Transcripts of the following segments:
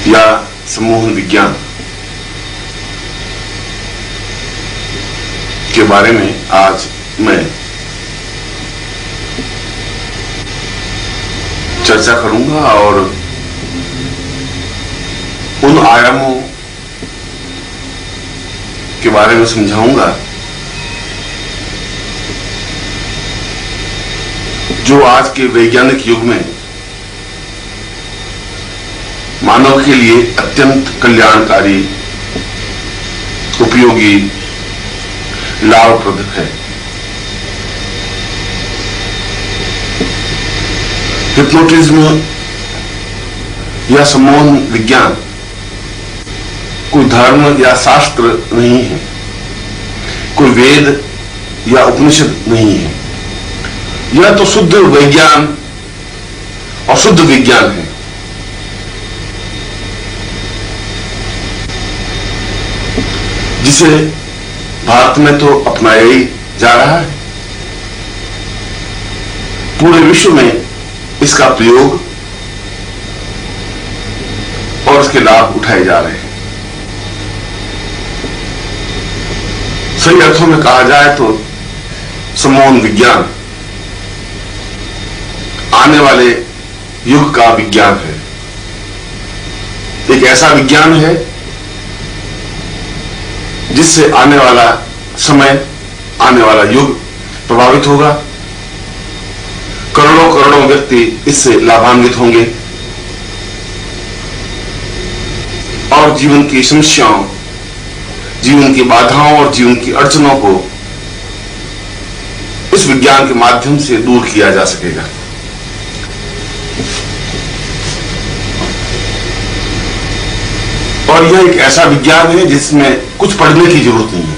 या सम्मोहन विज्ञान के बारे में आज मैं चर्चा करूंगा और उन आयामों के बारे में समझाऊंगा जो आज के वैज्ञानिक युग में मानव के लिए अत्यंत कल्याणकारी, उपयोगी, लाभप्रद है। हिप्नोटिज्म या सम्मोहन विज्ञान कोई धर्म या शास्त्र नहीं है, कोई वेद या उपनिषद नहीं है। यह तो शुद्ध विज्ञान और शुद्ध विज्ञान है। जिसे भारत में तो अपनाया ही जा रहा है। पूरे विश्व में इसका प्रयोग और इसके लाभ उठाए जा रहे हैं। सही अर्थों में कहा जाए तो सम्मोहन विज्ञान आने वाले युग का विज्ञान है। एक ऐसा विज्ञान है जिससे आने वाला समय, आने वाला युग प्रभावित होगा। करोड़ों करोड़ों व्यक्ति इससे लाभान्वित होंगे और जीवन की समस्याओं, जीवन की बाधाओं और जीवन की अड़चनों को इस विज्ञान के माध्यम से दूर किया जा सकेगा। और यह एक ऐसा विज्ञान है जिसमें कुछ पढ़ने की जरूरत नहीं है,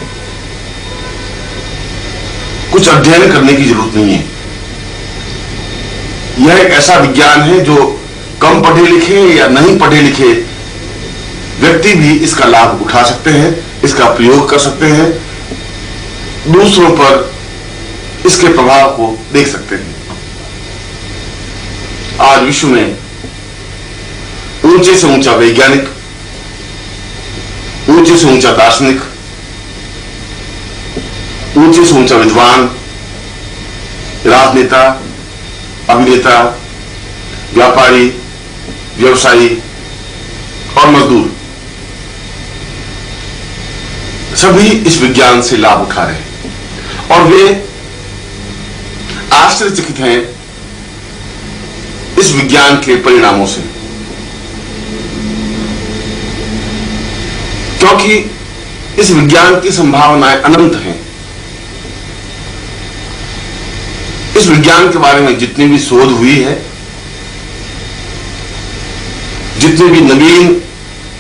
कुछ अध्ययन करने की जरूरत नहीं है। यह एक ऐसा विज्ञान है जो कम पढ़े लिखे या नहीं पढ़े लिखे व्यक्ति भी इसका लाभ उठा सकते हैं, इसका प्रयोग कर सकते हैं, दूसरों पर इसके प्रभाव को देख सकते हैं। आज विश्व में ऊंचे से ऊंचा वैज्ञानिक, ऊंचे से ऊंचा दार्शनिक, ऊंचे से ऊंचा विद्वान, राजनेता, अभिनेता, व्यापारी, व्यवसायी और मजदूर सभी इस विज्ञान से लाभ उठा रहे हैं और वे आश्चर्यचकित हैं इस विज्ञान के परिणामों से, क्योंकि इस विज्ञान की संभावनाएं अनंत हैं। इस विज्ञान के बारे में जितनी भी शोध हुई है, जितनी भी नवीन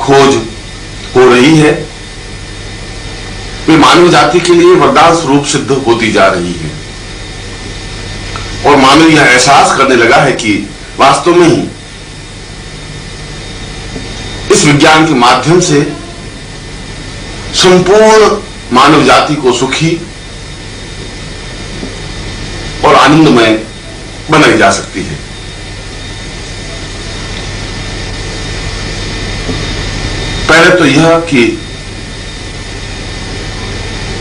खोज हो रही है, वे मानव जाति के लिए वरदान स्वरूप सिद्ध होती जा रही है। और मानव यह एहसास करने लगा है कि वास्तव में ही इस विज्ञान के माध्यम से संपूर्ण मानव जाति को सुखी और आनंदमय बनाई जा सकती है। पहले तो यह कि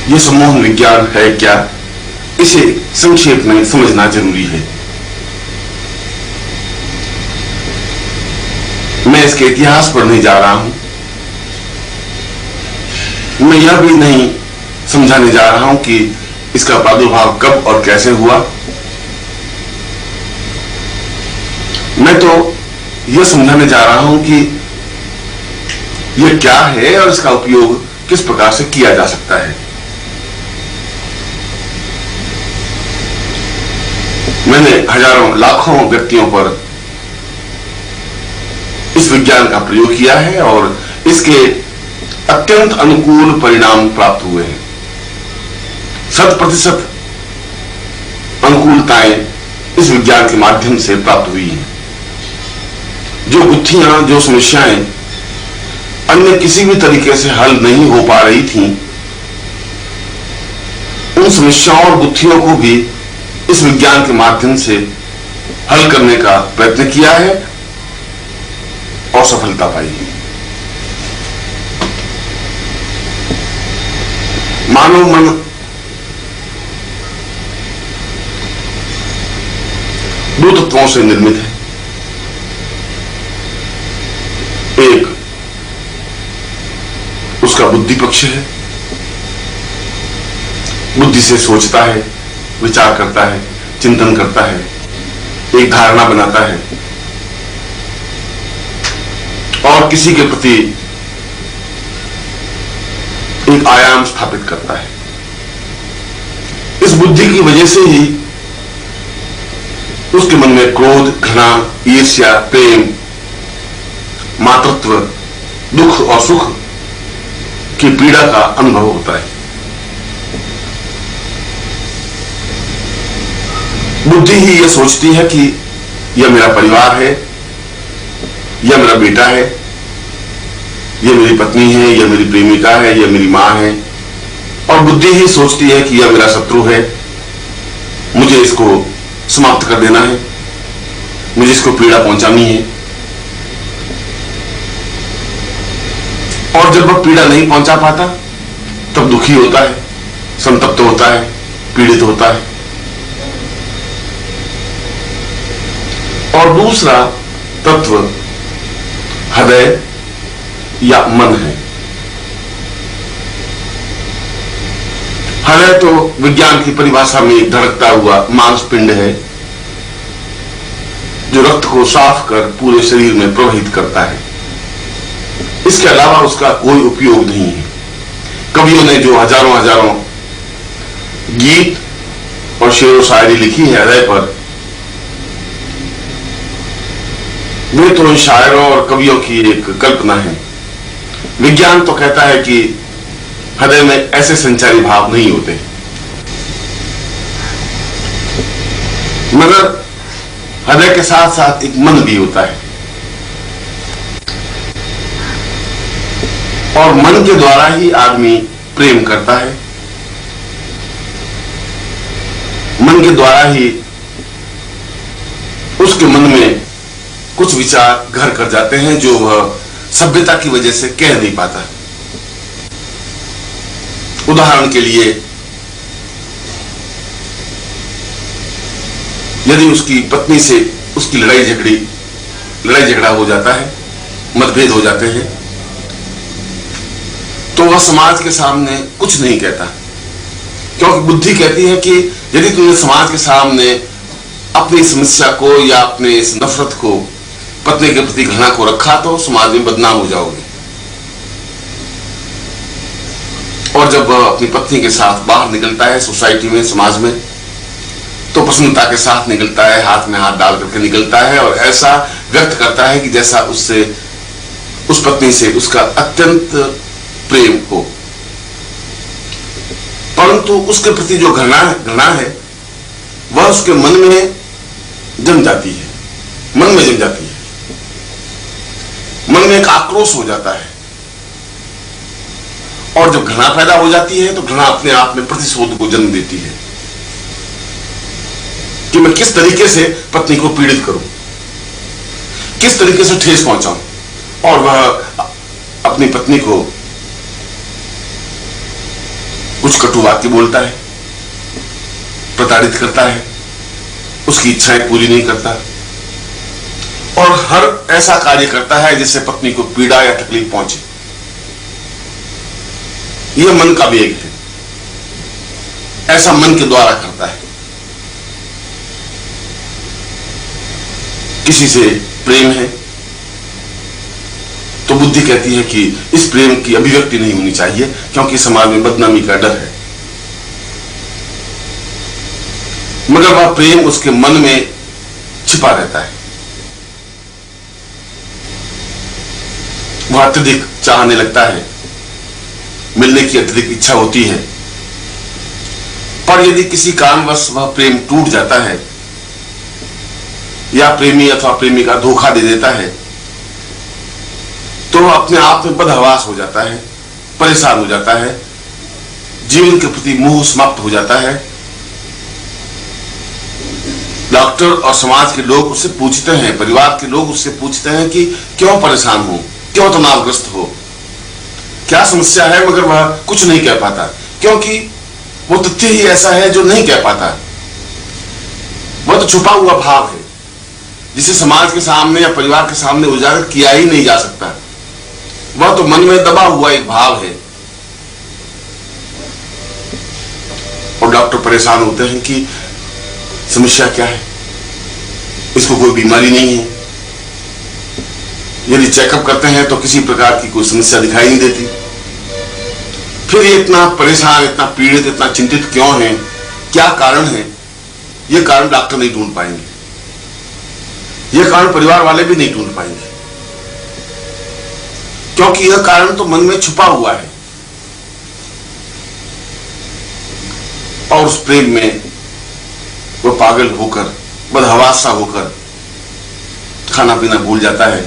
यह सम्मोहन विज्ञान है क्या, इसे संक्षेप में समझना जरूरी है। मैं इसके इतिहास पर नहीं जा रहा हूं, मैं यह भी नहीं समझाने जा रहा हूं कि इसका प्रादुर्भाव कब और कैसे हुआ। मैं तो यह समझाने जा रहा हूं कि यह क्या है और इसका उपयोग किस प्रकार से किया जा सकता है। मैंने हजारों लाखों व्यक्तियों पर इस विज्ञान का प्रयोग किया है और इसके अत्यंत अनुकूल परिणाम प्राप्त हुए हैं। 100% अनुकूलताएं इस विज्ञान के माध्यम से प्राप्त हुई हैं। जो गुत्थियां, जो समस्याएं अन्य किसी भी तरीके से हल नहीं हो पा रही थीं, उन समस्याओं और गुत्थियों को भी इस विज्ञान के माध्यम से हल करने का प्रयत्न किया है और सफलता पाई है। मानव मन दो तत्वों से निर्मित है। एक उसका बुद्धि पक्ष है, बुद्धि से सोचता है, विचार करता है, चिंतन करता है, एक धारणा बनाता है और किसी के प्रति एक आयाम स्थापित करता है। इस बुद्धि की वजह से ही उसके मन में क्रोध, घृणा, ईर्ष्या, प्रेम, मातृत्व, दुख और सुख की पीड़ा का अनुभव होता है। बुद्धि ही यह सोचती है कि यह मेरा परिवार है, यह मेरा बेटा है, यह मेरी पत्नी है, यह मेरी प्रेमिका है, यह मेरी मां है, और बुद्धि ही सोचती है कि यह मेरा शत्रु है, मुझे इसको समाप्त कर देना है, मुझे इसको पीड़ा पहुंचानी है। और जब वह पीड़ा नहीं पहुंचा पाता तब दुखी होता है, संतप्त होता है, पीड़ित होता है। और दूसरा तत्व हृदय या मन है। हृदय तो विज्ञान की परिभाषा में एक धड़कता हुआ मांसपिंड है जो रक्त को साफ कर पूरे शरीर में प्रवाहित करता है। इसके अलावा उसका कोई उपयोग नहीं है। कवियों ने जो हजारों हजारों गीत और शेर व शायरी लिखी है हृदय पर, वे तो इन शायरों और कवियों की एक कल्पना है। विज्ञान तो कहता है कि हृदय में ऐसे संचारी भाव नहीं होते, मगर हृदय के साथ साथ एक मन भी होता है और मन के द्वारा ही आदमी प्रेम करता है। मन के द्वारा ही उसके मन में कुछ विचार घर कर जाते हैं जो वह सभ्यता की वजह से कह नहीं पाता। उदाहरण के लिए, यदि उसकी पत्नी से उसकी लड़ाई झगड़ा हो जाता है, मतभेद हो जाते हैं, तो वह समाज के सामने कुछ नहीं कहता, क्योंकि बुद्धि कहती है कि यदि तुमने समाज के सामने अपनी समस्या को या अपने इस नफरत को, पत्नी के प्रति घृणा को रखा तो समाज में बदनाम हो जाओगे। और जब वह अपनी पत्नी के साथ बाहर निकलता है सोसाइटी में, समाज में, तो प्रसन्नता के साथ निकलता है, हाथ में हाथ डाल करके निकलता है और ऐसा व्यक्त करता है कि जैसा उससे, उस पत्नी से उसका अत्यंत प्रेम हो। परंतु उसके प्रति जो घृणा है वह उसके मन में जम जाती है, मन में जम जाती है, मन में एक आक्रोश हो जाता है। और जब घृणा पैदा हो जाती है तो घृणा अपने आप में प्रतिशोध को जन्म देती है कि मैं किस तरीके से पत्नी को पीड़ित करूं, किस तरीके से ठेस पहुंचाऊं। और वह अपनी पत्नी को कुछ कटु वाक्य बोलता है, प्रताड़ित करता है, उसकी इच्छाएं पूरी नहीं करता और हर ऐसा कार्य करता है जिससे पत्नी को पीड़ा या तकलीफ पहुंचे। यह मन का वेग है, ऐसा मन के द्वारा करता है। किसी से प्रेम है तो बुद्धि कहती है कि इस प्रेम की अभिव्यक्ति नहीं होनी चाहिए क्योंकि समाज में बदनामी का डर है, मगर वह प्रेम उसके मन में छिपा रहता है। वह अत्यधिक चाहने लगता है, मिलने की अत्यधिक इच्छा होती है, पर यदि किसी कारणवश वह प्रेम टूट जाता है या प्रेमी अथवा प्रेमिका धोखा दे देता है तो वह अपने आप में बदहवास हो जाता है, परेशान हो जाता है, जीवन के प्रति मोह समाप्त हो जाता है। डॉक्टर और समाज के लोग उससे पूछते हैं, परिवार के लोग उससे पूछते हैं कि क्यों परेशान हो, क्यों तनावग्रस्त हो, क्या समस्या है, मगर वह कुछ नहीं कह पाता क्योंकि वो तथ्य ही ऐसा है जो नहीं कह पाता। वह तो छुपा हुआ भाव है जिसे समाज के सामने या परिवार के सामने उजागर किया ही नहीं जा सकता। वह तो मन में दबा हुआ एक भाव है। और डॉक्टर परेशान होते हैं कि समस्या क्या है, इसको कोई बीमारी नहीं है। यदि चेकअप करते हैं तो किसी प्रकार की कोई समस्या दिखाई नहीं देती। फिर ये इतना परेशान, इतना पीड़ित, इतना चिंतित क्यों है, क्या कारण है? ये कारण डॉक्टर नहीं ढूंढ पाएंगे, यह कारण परिवार वाले भी नहीं ढूंढ पाएंगे, क्योंकि यह कारण तो मन में छुपा हुआ है। और उस प्रेम में वह पागल होकर, बदहवास सा होकर खाना पीना भूल जाता है,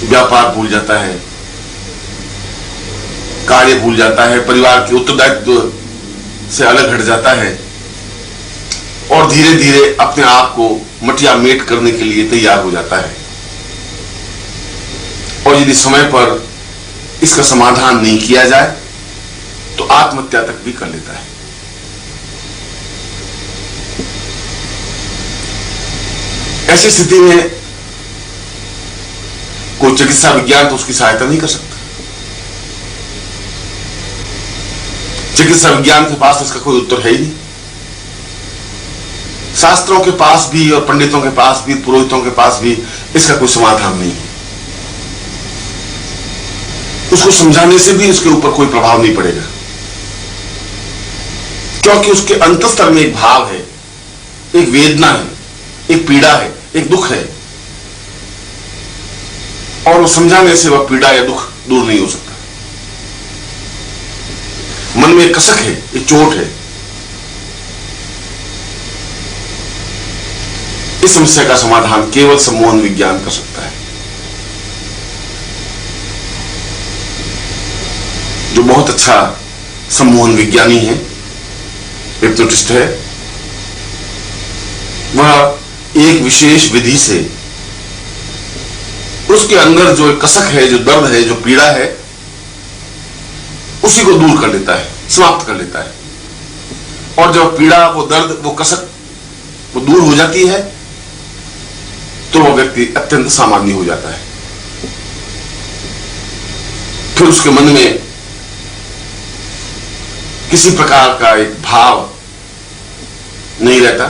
व्यापार भूल जाता है, कार्य भूल जाता है, परिवार के उत्तरदायित्व से अलग हट जाता है और धीरे धीरे अपने आप को मटिया मेट करने के लिए तैयार हो जाता है। और यदि समय पर इसका समाधान नहीं किया जाए तो आत्महत्या तक भी कर लेता है। ऐसी स्थिति में कोई चिकित्सा विज्ञान तो उसकी सहायता नहीं कर सकता। चिकित्सा विज्ञान के पास इसका कोई उत्तर है ही नहीं। शास्त्रों के पास भी और पंडितों के पास भी, पुरोहितों के पास भी इसका कोई समाधान नहीं है। उसको समझाने से भी उसके ऊपर कोई प्रभाव नहीं पड़ेगा, क्योंकि उसके अंतस्तर में एक भाव है, एक वेदना है, एक पीड़ा है, एक दुख है, और वो समझाने से वह पीड़ा या दुख दूर नहीं हो सकता। मन में एक कसक है, एक चोट है। इस समस्या का समाधान केवल सम्मोहन विज्ञान कर सकता है, जो बहुत अच्छा सम्मोहन विज्ञानी है, हिप्नोटिस्ट है। वह एक विशेष विधि से उसके अंदर जो कसक है, जो दर्द है, जो पीड़ा है, उसी को दूर कर लेता है, समाप्त कर लेता है। और जब पीड़ा, वो दर्द, वो कसक वो दूर हो जाती है तो वह व्यक्ति अत्यंत सामान्य हो जाता है। फिर उसके मन में किसी प्रकार का एक भाव नहीं रहता,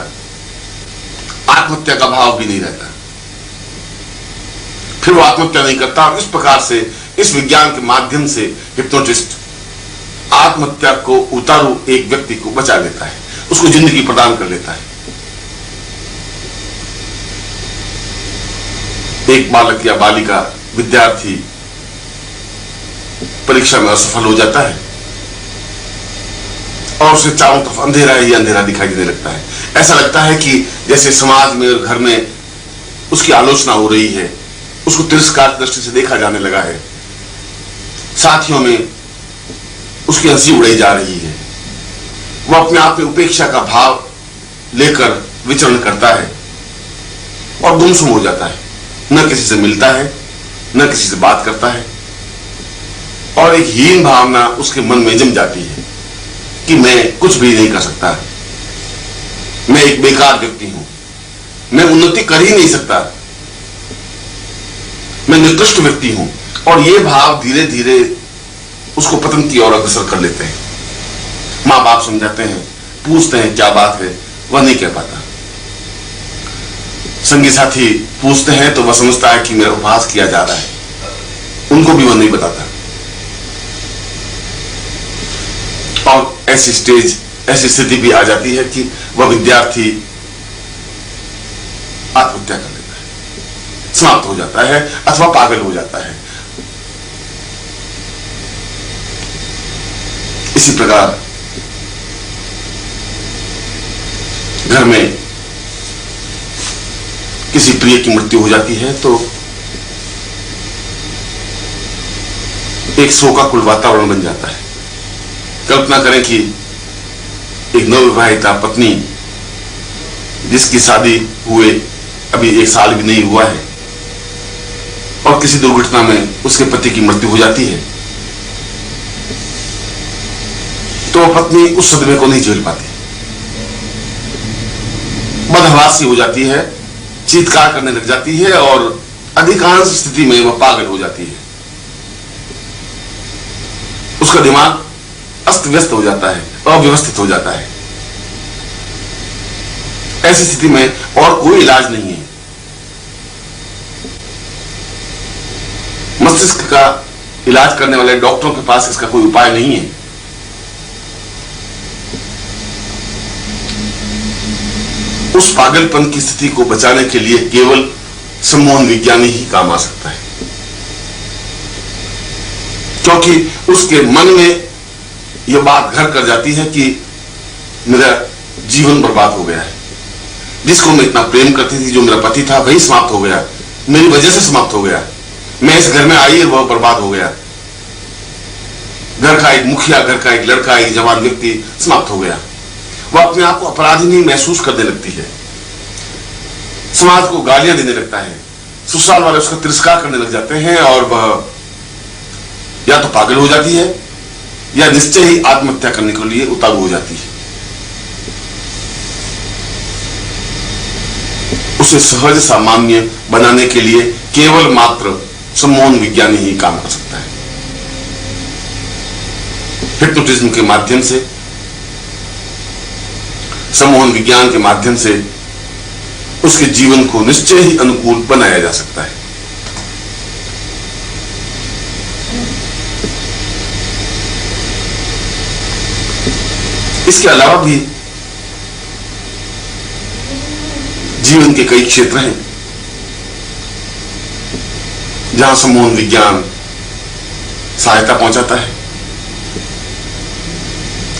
आत्महत्या का भाव भी नहीं रहता। फिर वो आत्महत्या नहीं करता। और इस प्रकार से, इस विज्ञान के माध्यम से हिप्नोटिस्ट आत्महत्या को उतारू एक व्यक्ति को बचा लेता है, उसको जिंदगी प्रदान कर लेता है। एक बालक या बालिका, विद्यार्थी परीक्षा में असफल हो जाता है और उसे चारों तरफ अंधेरा ही अंधेरा दिखाई देने लगता है। ऐसा लगता है कि जैसे समाज में और घर में उसकी आलोचना हो रही है, उसको तिरस्कार दृष्टि से देखा जाने लगा है, साथियों में उसकी हंसी उड़ाई जा रही है। वह अपने आप में उपेक्षा का भाव लेकर विचरण करता है और गुमसुम हो जाता है, न किसी से मिलता है, न किसी से बात करता है, और एक हीन भावना उसके मन में जम जाती है कि मैं कुछ भी नहीं कर सकता, मैं एक बेकार व्यक्ति हूं, मैं उन्नति कर ही नहीं सकता, मैं निकृष्ट व्यक्ति हूं। और ये भाव धीरे धीरे उसको पतन की ओर अग्रसर कर लेते हैं। मां बाप समझाते हैं, पूछते हैं क्या बात है, वह नहीं कह पाता। संगी साथी पूछते हैं तो वह समझता है कि मेरा उपहास किया जा रहा है, उनको भी वह नहीं बताता। और ऐसी स्थिति भी आ जाती है कि वह विद्यार्थी आत्महत्या कर लेता है, समाप्त हो जाता है अथवा पागल हो जाता है। इसी प्रकार घर में किसी प्रिय की मृत्यु हो जाती है तो एक शोकाकुल वातावरण बन जाता है। कल्पना करें कि एक नवविवाहिता पत्नी जिसकी शादी हुए अभी 1 साल भी नहीं हुआ है और किसी दुर्घटना में उसके पति की मृत्यु हो जाती है, वह पत्नी उस सदमे को नहीं झेल पाती, बदहवासी हो जाती है, चीत्कार करने लग जाती है और अधिकांश स्थिति में वह पागल हो जाती है। उसका दिमाग अस्त व्यस्त हो जाता है, अव्यवस्थित हो जाता है। ऐसी स्थिति में और कोई इलाज नहीं है। मस्तिष्क का इलाज करने वाले डॉक्टरों के पास इसका कोई उपाय नहीं है। उस पागलपन की स्थिति को बचाने के लिए केवल सम्मोहन विज्ञान ही काम आ सकता है, क्योंकि उसके मन में यह बात घर कर जाती है कि मेरा जीवन बर्बाद हो गया है। जिसको मैं इतना प्रेम करती थी, जो मेरा पति था, वही समाप्त हो गया, मेरी वजह से समाप्त हो गया। मैं इस घर में आई और वह बर्बाद हो गया। घर का एक मुखिया, घर का एक लड़का, एक जवान व्यक्ति समाप्त हो गया। वह अपने आप को अपराधी नहीं महसूस करने लगती है, समाज को गालियां देने लगता है, ससुराल वाले उसका तिरस्कार करने लग जाते हैं और वह या तो पागल हो जाती है या निश्चय ही आत्महत्या करने के लिए उतारू हो जाती है। उसे सहज सामान्य बनाने के लिए केवल मात्र सम्मोहन विज्ञान ही काम कर सकता है। हिप्नोटिज्म के माध्यम से, सम्मोहन विज्ञान के माध्यम से उसके जीवन को निश्चय ही अनुकूल बनाया जा सकता है। इसके अलावा भी जीवन के कई क्षेत्र हैं जहां सम्मोहन विज्ञान सहायता पहुंचाता है।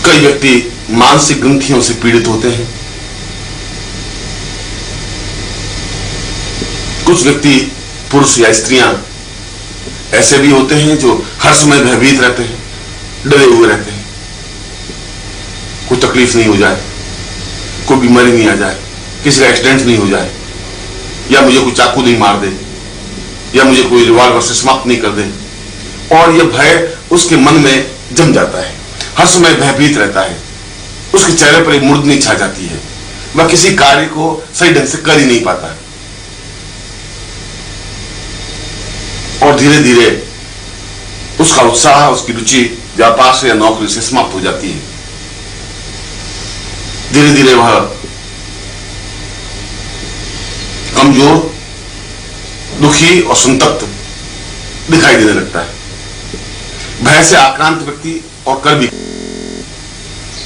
कई व्यक्ति मानसिक ग्रंथियों से पीड़ित होते हैं। कुछ व्यक्ति, पुरुष या स्त्रियां ऐसे भी होते हैं जो हर समय भयभीत रहते हैं, डरे हुए रहते हैं, कोई तकलीफ नहीं हो जाए, कोई बीमारी नहीं आ जाए, किसी का एक्सीडेंट नहीं हो जाए, या मुझे कोई चाकू नहीं मार दे, या मुझे कोई रिवॉल्वर से समाप्त नहीं कर दे। और यह भय उसके मन में जम जाता है, हर समय भयभीत रहता है, उसके चेहरे पर एक मुर्दनी छा जाती है, वह किसी कार्य को सही ढंग से कर ही नहीं पाता और धीरे धीरे उसका उत्साह, उसकी रुचि व्यापार से या नौकरी से समाप्त हो जाती है। धीरे धीरे वह कमजोर, दुखी और संतप्त दिखाई देने लगता है। भय से आक्रांत व्यक्ति और कर भी,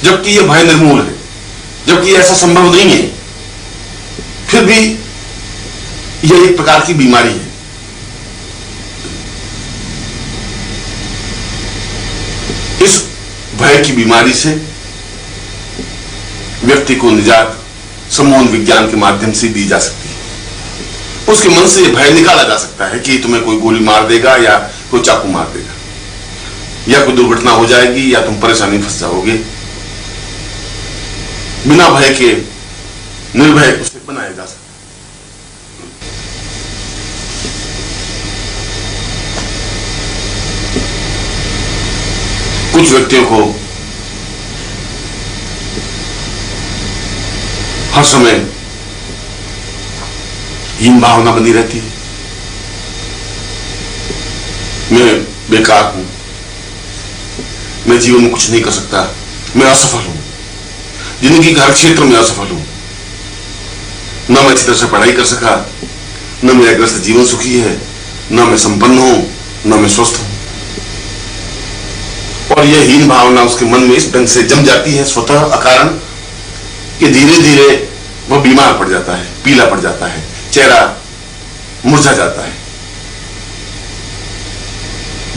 जबकि यह भय निर्मूल है, जबकि ऐसा संभव नहीं है, फिर भी यह एक प्रकार की बीमारी है। इस भय की बीमारी से व्यक्ति को निजात सम्मोहन विज्ञान के माध्यम से दी जा सकती है। उसके मन से भय निकाला जा सकता है कि तुम्हें कोई गोली मार देगा या कोई चाकू मार देगा, या कोई दुर्घटना हो जाएगी, या तुम परेशानी फंस जाओगे। बिना भय के निर्भय उसे बनाया जा सकता है। कुछ व्यक्तियों को हर समय हीन भावना बनी रहती है, मैं बेकार हूं, मैं जीवन में कुछ नहीं कर सकता, मैं असफल हूं, जिंदगी के हर क्षेत्र में असफल हूं, न मैं अच्छी तरह से पढ़ाई कर सका, न मेरा ग्रस्त जीवन सुखी है, न मैं संपन्न हूं, न मैं स्वस्थ हूं। और यह हीन भावना उसके मन में इस ढंग से जम जाती है स्वतः अकारण कि धीरे धीरे वह बीमार पड़ जाता है, पीला पड़ जाता है, चेहरा मुरझा जाता है,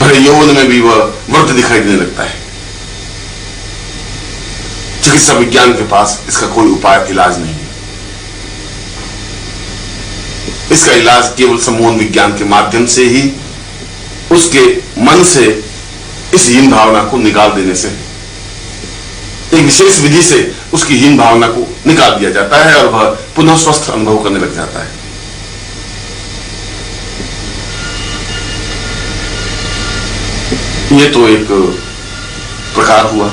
भले यौवन में भी वह वृद्ध दिखाई देने लगता है। चिकित्सा विज्ञान के पास इसका कोई उपाय, इलाज नहीं है। इसका इलाज केवल सम्मोहन विज्ञान के माध्यम से ही उसके मन से इस हीन भावना को निकाल देने से, एक विशेष विधि से उसकी हीन भावना को निकाल दिया जाता है और वह पुनः स्वस्थ अनुभव करने लग जाता है। यह तो एक प्रकार हुआ।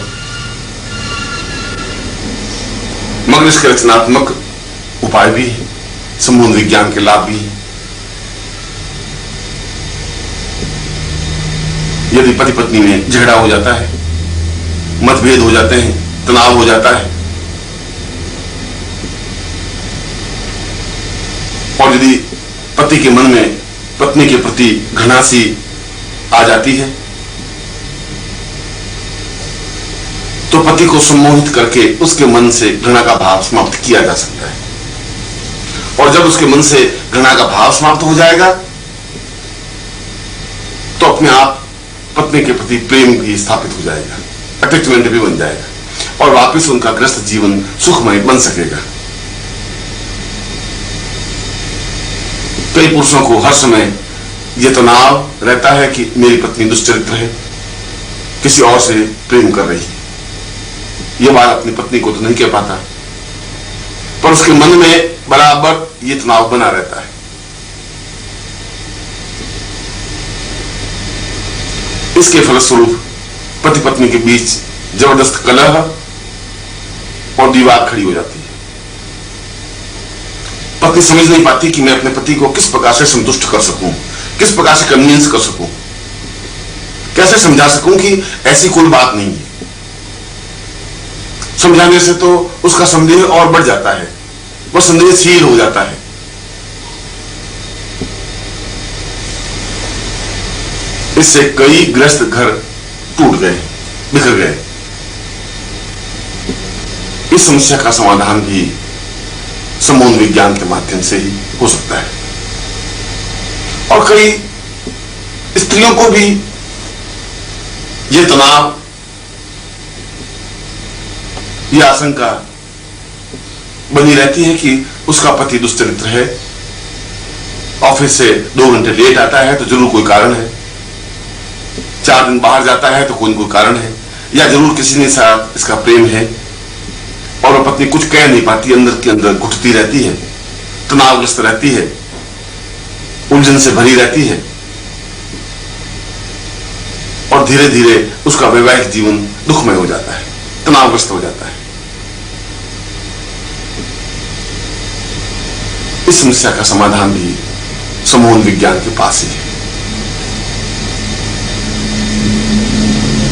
मगर इसके रचनात्मक उपाय भी है, संबंध विज्ञान के लाभ भी है। यदि पति पत्नी में झगड़ा हो जाता है, मतभेद हो जाते हैं, तनाव हो जाता है, और यदि पति के मन में पत्नी के प्रति घृणा सी आ जाती है, तो पति को सम्मोहित करके उसके मन से घृणा का भाव समाप्त किया जा सकता है। और जब उसके मन से घृणा का भाव समाप्त हो जाएगा तो अपने आप पत्नी के प्रति प्रेम भी स्थापित हो जाएगा, अटैचमेंट भी बन जाएगा, और वापस उनका ग्रस्त जीवन सुखमय बन सकेगा। कई पुरुषों को हर समय यह तनाव रहता है कि मेरी पत्नी दुष्चरित्र है, किसी और से प्रेम कर रही है। यह बात अपनी पत्नी को तो नहीं कह पाता, पर उसके मन में बराबर यह तनाव बना रहता है। इसके फलस्वरूप पति पत्नी के बीच जबरदस्त कलह और दीवार खड़ी हो जाती है। पत्नी समझ नहीं पाती कि मैं अपने पति को किस प्रकार से संतुष्ट कर सकूं, किस प्रकार से कन्विंस कर सकूं, कैसे समझा सकूं कि ऐसी कोई बात नहीं है। समझाने से तो उसका संदेह और बढ़ जाता है, वह संदेहशील हो जाता है। इससे कई ग्रस्त घर टूट गए, बिखर गए। इस समस्या का समाधान भी संबंध विज्ञान के माध्यम से ही हो सकता है। और कई स्त्रियों को भी यह तनाव, यह आशंका बनी रहती है कि उसका पति दुष्चरित्र है, ऑफिस से 2 घंटे लेट आता है तो जरूर कोई कारण है, 4 दिन बाहर जाता है तो कोई न कोई कारण है, या जरूर किसी ने साथ इसका प्रेम है, और वह पत्नी कुछ कह नहीं पाती, अंदर के अंदर घुटती रहती है, तनावग्रस्त रहती है, उलझन से भरी रहती है, और धीरे धीरे उसका वैवाहिक जीवन दुखमय हो जाता है, तनावग्रस्त हो जाता है। इस समस्या का समाधान भी संबंध विज्ञान के पास ही है।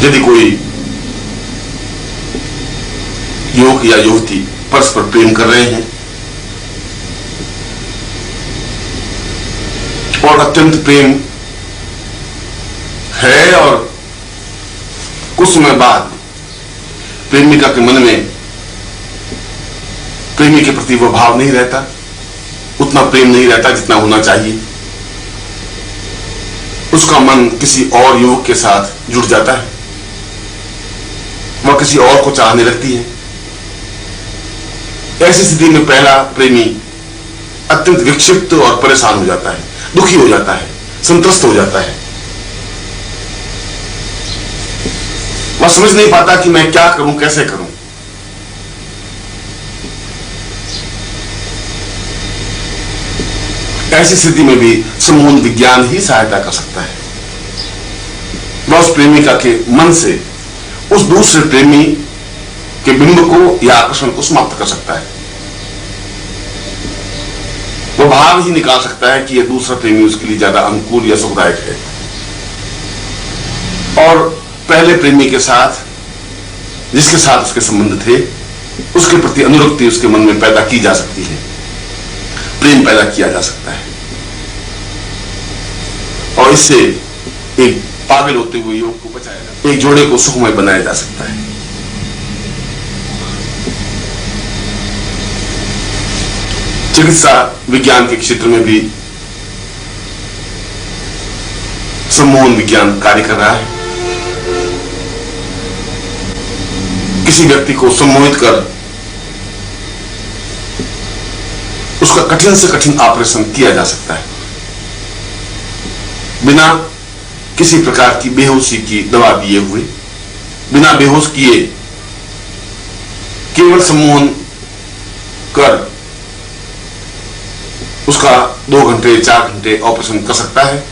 यदि कोई युवक या युवती परस्पर प्रेम कर रहे हैं और अत्यंत प्रेम है, और कुछ समय बाद प्रेमिका के मन में प्रेमी के प्रति वह भाव नहीं रहता, उतना प्रेम नहीं रहता जितना होना चाहिए, उसका मन किसी और युवक के साथ जुड़ जाता है, वह किसी और को चाहने लगती है। ऐसी स्थिति में पहला प्रेमी अत्यंत विक्षिप्त और परेशान हो जाता है, दुखी हो जाता है, संत्रस्त हो जाता है। वह समझ नहीं पाता कि मैं क्या करूं, कैसे करूं। ऐसी स्थिति में भी संबंध विज्ञान ही सहायता कर सकता है। वह उस प्रेमिका के मन से उस दूसरे प्रेमी के बिंब को या आकर्षण को समाप्त कर सकता है। वह भाव ही निकाल सकता है कि यह दूसरा प्रेमी उसके लिए ज्यादा अनुकूल या सुखदायक है, और पहले प्रेमी के साथ, जिसके साथ उसके संबंध थे, उसके प्रति अनुरक्ति उसके मन में पैदा की जा सकती है, प्रेम पैदा किया जा सकता है, और इससे एक पागल होते हुए युवक को बचाया जा सकता है, एक जोड़े को सुखमय बनाया जा सकता है। चिकित्सा विज्ञान के क्षेत्र में भी संबंध विज्ञान कार्य कर रहा है। किसी व्यक्ति को सम्मोहित कर उसका कठिन से कठिन ऑपरेशन किया जा सकता है, बिना किसी प्रकार की बेहोशी की दवा दिए हुए, बिना बेहोश किए, केवल सम्मोहन कर उसका 2 घंटे 4 घंटे ऑपरेशन कर सकता है,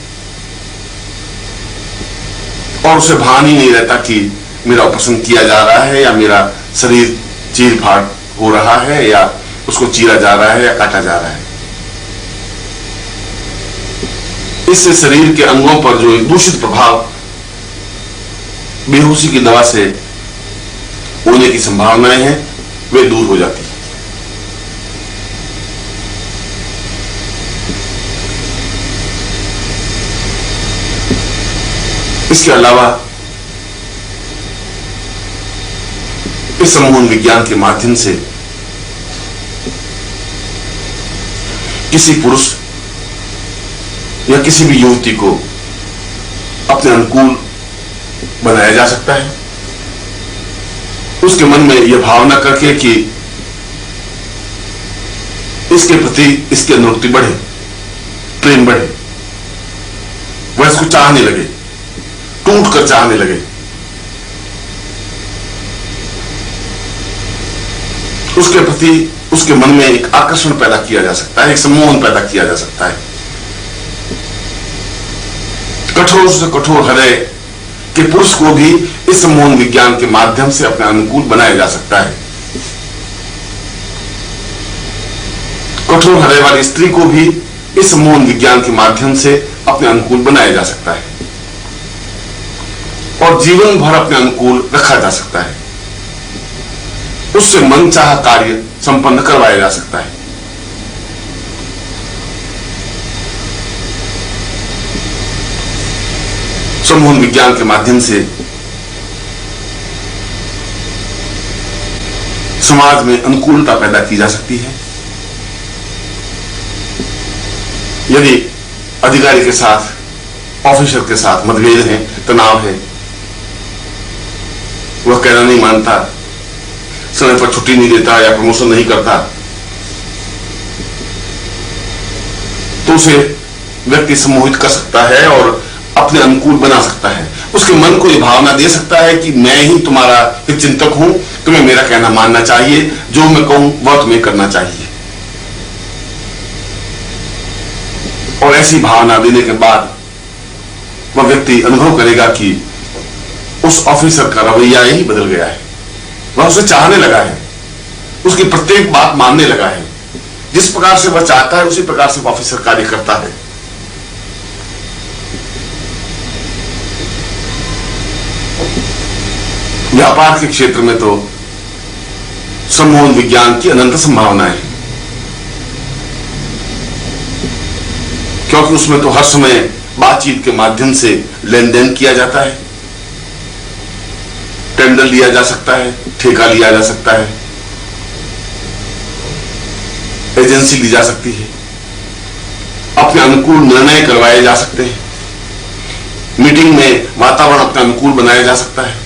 और उसे भान ही नहीं रहता कि मेरा ऑपरेशन किया जा रहा है या मेरा शरीर चीर फाड़ हो रहा है या उसको चीरा जा रहा है या काटा जा रहा है। इससे शरीर के अंगों पर जो दूषित प्रभाव बेहोशी की दवा से होने की संभावनाएं हैं वे दूर हो जाती हैं। इसके अलावा इस सम्मोहन विज्ञान के माध्यम से किसी पुरुष या किसी भी युवती को अपने अनुकूल बनाया जा सकता है, उसके मन में यह भावना करके कि इसके प्रति इसकी अनुरक्ति बढ़े, प्रेम बढ़े, वह इसको चाहने लगे, टूट कर चाहने लगे। उसके प्रति उसके मन में एक आकर्षण पैदा किया जा सकता है, एक सम्मोहन पैदा किया जा सकता है। कठोर से कठोर हृदय के पुरुष को भी इस सम्मोहन विज्ञान के माध्यम से अपने अनुकूल बनाया जा सकता है। कठोर हृदय वाली स्त्री को भी इस सम्मोहन विज्ञान के माध्यम से अपने अनुकूल बनाया जा सकता है और जीवन भर अपने अनुकूल रखा जा सकता है। उससे मनचाहा कार्य संपन्न करवाया जा सकता है। सम्मोहन विज्ञान के माध्यम से समाज में अनुकूलता पैदा की जा सकती है। यदि अधिकारी के साथ, ऑफिसर के साथ मतभेद है, तनाव है, वह कहना नहीं मानता, समय पर छुट्टी नहीं देता या प्रमोशन नहीं करता, तो उसे व्यक्ति सम्मोहित कर सकता है और अपने अनुकूल बना सकता है। उसके मन को यह भावना दे सकता है कि मैं ही तुम्हारा हितचिंतक हूं, तुम्हें मेरा कहना मानना चाहिए, जो मैं कहूं वह तुम्हें करना चाहिए। और ऐसी भावना देने के बाद वह व्यक्ति अनुभव करेगा कि उस ऑफिसर का रवैया ही बदल गया है, वह उसे चाहने लगा है, उसकी प्रत्येक बात मानने लगा है। जिस प्रकार से वह चाहता है उसी प्रकार से ऑफिसर कार्य करता है। व्यापार के क्षेत्र में तो सम्मोहन विज्ञान की अनंत संभावनाएं हैं, क्योंकि उसमें तो हर समय बातचीत के माध्यम से लेन देन किया जाता है, टेंडर लिया जा सकता है, ठेका लिया जा सकता है, एजेंसी ली जा सकती है, अपने अनुकूल निर्णय करवाए जा सकते हैं, मीटिंग में वातावरण अपने अनुकूल बनाया जा सकता है।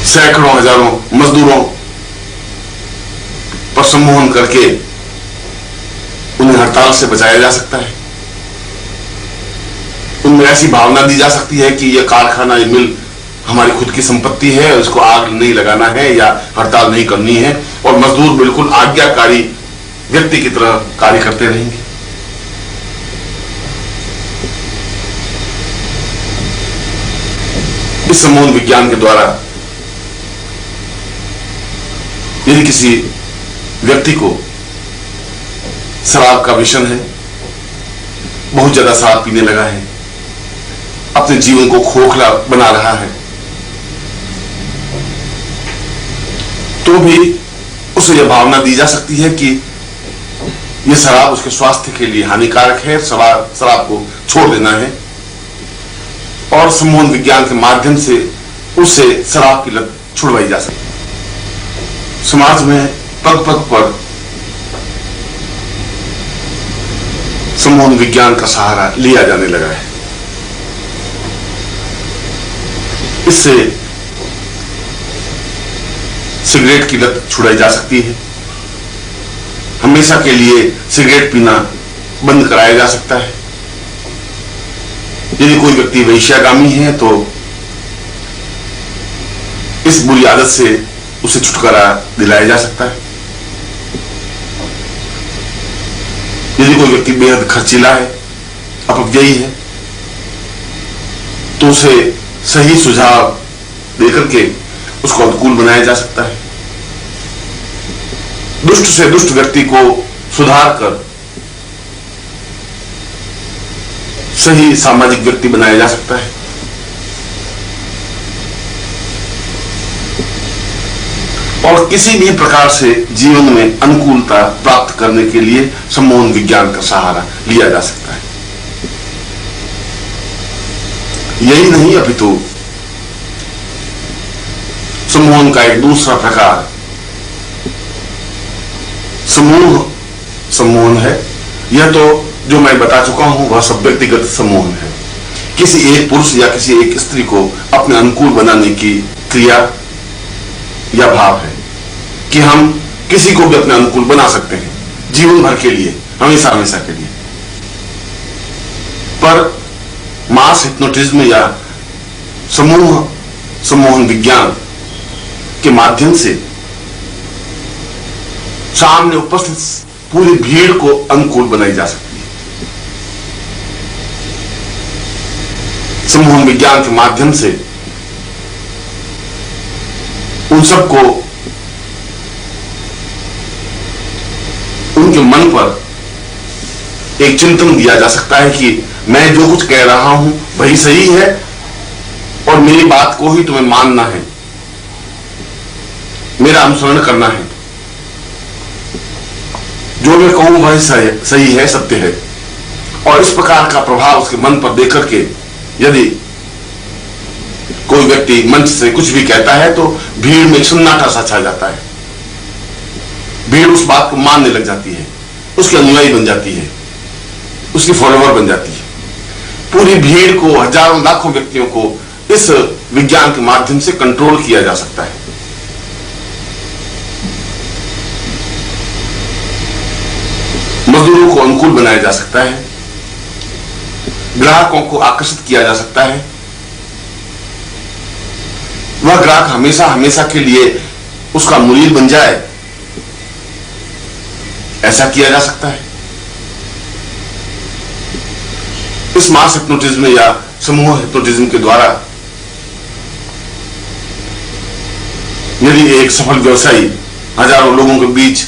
सैकड़ों हजारों मजदूरों पर सम्मोहन करके उन्हें हड़ताल से बचाया जा सकता है। उनमें ऐसी भावना दी जा सकती है कि यह कारखाना, यह मिल हमारी खुद की संपत्ति है, इसको आग नहीं लगाना है या हड़ताल नहीं करनी है, और मजदूर बिल्कुल आज्ञाकारी व्यक्ति की तरह कार्य करते रहेंगे। इस सम्मोहन विज्ञान के द्वारा यदि किसी व्यक्ति को शराब का व्यसन है, बहुत ज्यादा शराब पीने लगा है, अपने जीवन को खोखला बना रहा है, तो भी उसे यह भावना दी जा सकती है कि यह शराब उसके स्वास्थ्य के लिए हानिकारक है, शराब को छोड़ देना है, और सम्मोहन विज्ञान के माध्यम से उससे शराब की लत छुड़वाई जा सकती है। समाज में पग पग पर सम्मोहन विज्ञान का सहारा लिया जाने लगा है। इससे सिगरेट की लत छुड़ाई जा सकती है, हमेशा के लिए सिगरेट पीना बंद कराया जा सकता है। यदि कोई व्यक्ति वैश्यागामी है तो इस बुरी आदत से उसे छुटकारा दिलाया जा सकता है। यदि कोई व्यक्ति बेहद खर्चीला है, अपव्ययी है, तो उसे सही सुझाव देकर के उसको अनुकूल बनाया जा सकता है। दुष्ट से दुष्ट व्यक्ति को सुधार कर सही सामाजिक व्यक्ति बनाया जा सकता है। और किसी भी प्रकार से जीवन में अनुकूलता प्राप्त करने के लिए सम्मोहन विज्ञान का सहारा लिया जा सकता है। यही नहीं, अपितु सम्मोहन का एक दूसरा प्रकार समूह सम्मोहन है। यह तो जो मैं बता चुका हूं वह सब व्यक्तिगत सम्मोहन है। किसी एक पुरुष या किसी एक स्त्री को अपने अनुकूल बनाने की क्रिया या भाव है कि हम किसी को भी अपने अनुकूल बना सकते हैं जीवन भर के लिए, हमेशा हमेशा के लिए। पर मास हिप्नोटिज्म या समूह सम्मोहन विज्ञान के माध्यम से सामने उपस्थित पूरी भीड़ को अनुकूल बनाई जा सकती है। सम्मोहन विज्ञान के माध्यम से उन सबको उनके मन पर एक चिंतन दिया जा सकता है कि मैं जो कुछ कह रहा हूं वही सही है और मेरी बात को ही तुम्हें मानना है, मेरा अनुसरण करना है। जो मैं कहूं वह सही है, सत्य है। और इस प्रकार का प्रभाव उसके मन पर देकर के यदि कोई व्यक्ति मंच से कुछ भी कहता है तो भीड़ में सन्नाटा सा छा जाता है। भीड़ उस बात को मानने लग जाती है, उसके अनुयायी बन जाती है, उसकी फॉलोवर बन जाती है। पूरी भीड़ को, हजारों लाखों व्यक्तियों को इस विज्ञान के माध्यम से कंट्रोल किया जा सकता है। मजदूरों को अनुकूल बनाया जा सकता है, ग्राहकों को आकर्षित किया जा सकता है। वह ग्राहक हमेशा हमेशा के लिए उसका मुरीद बन जाए, ऐसा किया जा सकता है। इस मास हिप्नोटिज्म या समूह हिप्नोटिज्म के द्वारा यदि एक सफल व्यवसायी हजारों लोगों के बीच